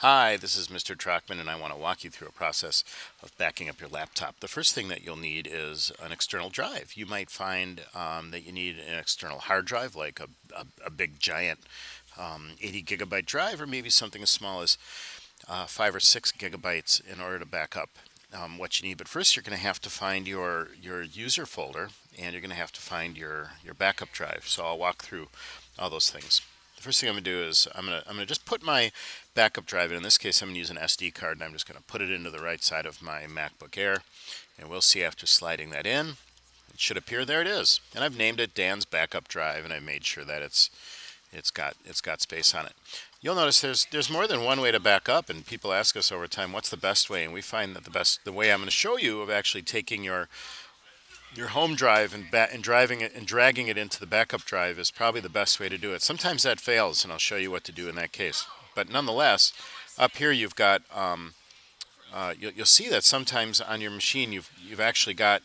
Hi, this is Mr. Trockman, and I want to walk you through a process of backing up your laptop. The first thing that you'll need is an external drive. You might find that you need an external hard drive, like a big giant 80 gigabyte drive, or maybe something as small as 5 or 6 gigabytes in order to back up what you need. But first, you're going to have to find your user folder, and you're going to have to find your backup drive. So I'll walk through all those things. The first thing I'm going to do is I'm going to just put my backup drive in this case I'm going to use an SD card, and I'm just going to put it into the right side of my MacBook Air, and we'll see after sliding that in. It should appear. There it is, and I've named it Dan's backup drive, and I made sure that it's got space on it. You'll notice there's more than one way to back up, and people ask us over time what's the best way, and we find that the way I'm going to show you of actually taking your home drive and driving it and dragging it into the backup drive is probably the best way to do it. Sometimes that fails, and I'll show you what to do in that case. But nonetheless, up here you've got you'll see that sometimes on your machine you've actually got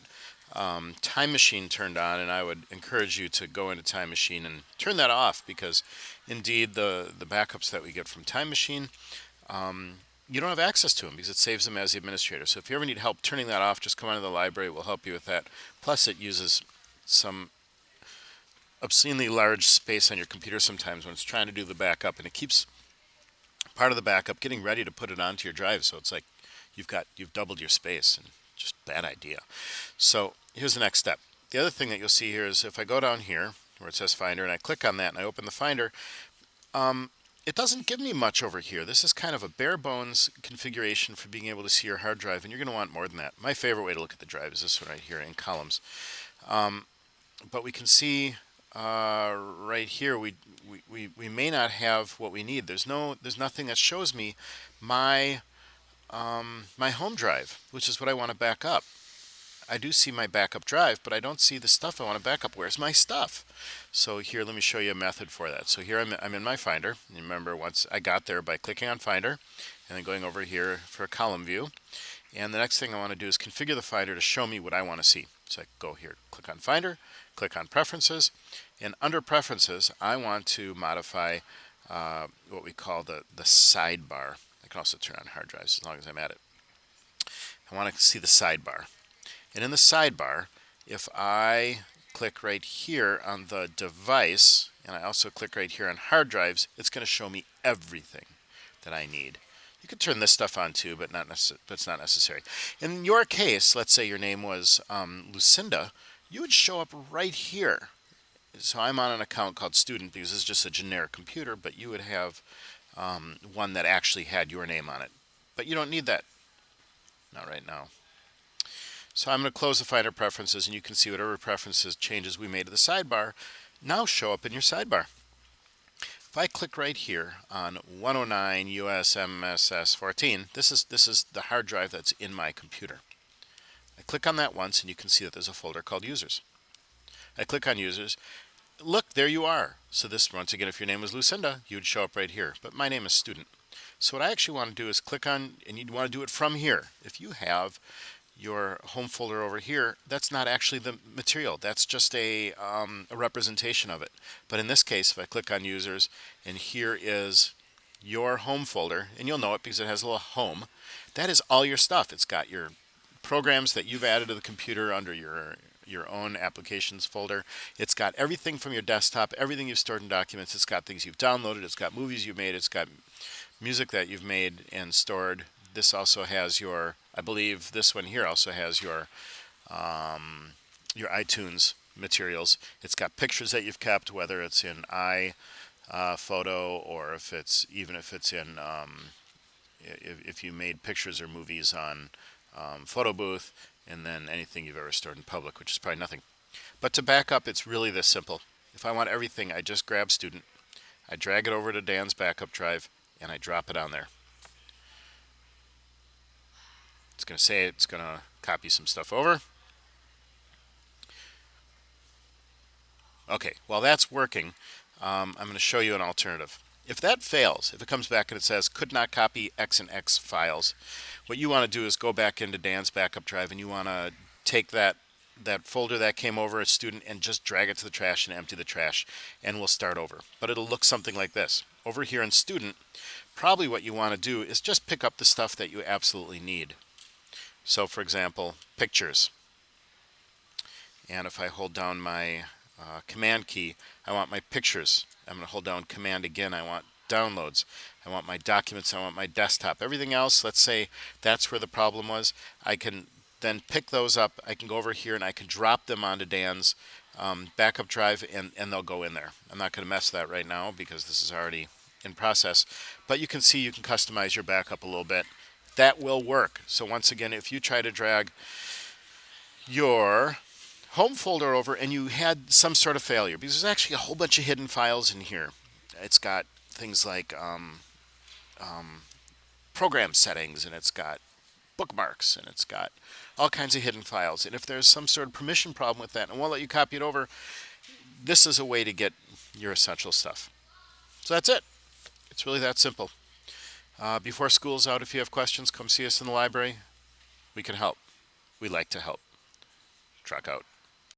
Time Machine turned on, and I would encourage you to go into Time Machine and turn that off, because indeed the backups that we get from Time Machine, you don't have access to them because it saves them as the administrator. So if you ever need help turning that off, just come on to the library. We'll help you with that. Plus, it uses some obscenely large space on your computer sometimes when it's trying to do the backup, and it keeps part of the backup getting ready to put it onto your drive. So it's like you've doubled your space, and just bad idea. So here's the next step. The other thing that you'll see here is if I go down here where it says Finder and I click on that and I open the Finder, it doesn't give me much over here. This is kind of a bare bones configuration for being able to see your hard drive, and you're going to want more than that. My favorite way to look at the drive is this one right here in columns. But we can see right here we may not have what we need. There's nothing that shows me my my home drive, which is what I want to back up. I do see my backup drive, but I don't see the stuff I want to back up. Where's my stuff? So here, let me show you a method for that. So here I'm in my Finder. And remember, once I got there by clicking on Finder and then going over here for a column view. And the next thing I want to do is configure the Finder to show me what I want to see. So I go here, click on Finder, click on Preferences, and under Preferences, I want to modify what we call the sidebar. I can also turn on hard drives as long as I'm at it. I want to see the sidebar. And in the sidebar, if I click right here on the device, and I also click right here on hard drives, it's going to show me everything that I need. You could turn this stuff on too, but it's not necessary. In your case, let's say your name was Lucinda, you would show up right here. So I'm on an account called Student because this is just a generic computer, but you would have one that actually had your name on it. But you don't need that. Not right now. So I'm going to close the Finder Preferences, and you can see whatever preferences changes we made to the sidebar now show up in your sidebar. If I click right here on 109 US MSS 14, this is the hard drive that's in my computer. I click on that once, and you can see that there's a folder called Users. I click on Users. Look, there you are. So this, once again, if your name was Lucinda, you'd show up right here. But my name is Student. So what I actually want to do is click on, and you'd want to do it from here. If you have your home folder over here, that's not actually the material. That's just a representation of it. But in this case, if I click on Users, and here is your home folder, and you'll know it because it has a little home, that is all your stuff. It's got your programs that you've added to the computer under your own applications folder. It's got everything from your desktop, everything you've stored in documents. It's got things you've downloaded. It's got movies you've made. It's got music that you've made and stored. This also has I believe this one here also has your iTunes materials. It's got pictures that you've kept, whether it's in iPhoto or if it's in if you made pictures or movies on Photo Booth, and then anything you've ever stored in public, which is probably nothing. But to back up, it's really this simple. If I want everything, I just grab Student, I drag it over to Dan's backup drive, and I drop it on there. It's going to say it's going to copy some stuff over. Okay, while that's working, I'm going to show you an alternative. If that fails, if it comes back and it says could not copy X and X files, what you want to do is go back into Dan's backup drive, and you want to take that folder that came over as Student and just drag it to the trash and empty the trash, and we'll start over. But it'll look something like this. Over here in Student, probably what you want to do is just pick up the stuff that you absolutely need. So for example, pictures. And if I hold down my command key, I want my pictures. I'm going to hold down command again. I want downloads. I want my documents. I want my desktop. Everything else, let's say that's where the problem was. I can then pick those up. I can go over here and I can drop them onto Dan's backup drive, and they'll go in there. I'm not going to mess with that right now because this is already in process. But you can see you can customize your backup a little bit. That will work. So once again, if you try to drag your home folder over and you had some sort of failure, because there's actually a whole bunch of hidden files in here. It's got things like program settings, and it's got bookmarks, and it's got all kinds of hidden files. And if there's some sort of permission problem with that and won't let you copy it over, this is a way to get your essential stuff. So that's it. It's really that simple. Before school's out, if you have questions, come see us in the library. We can help. We like to help. Truck out.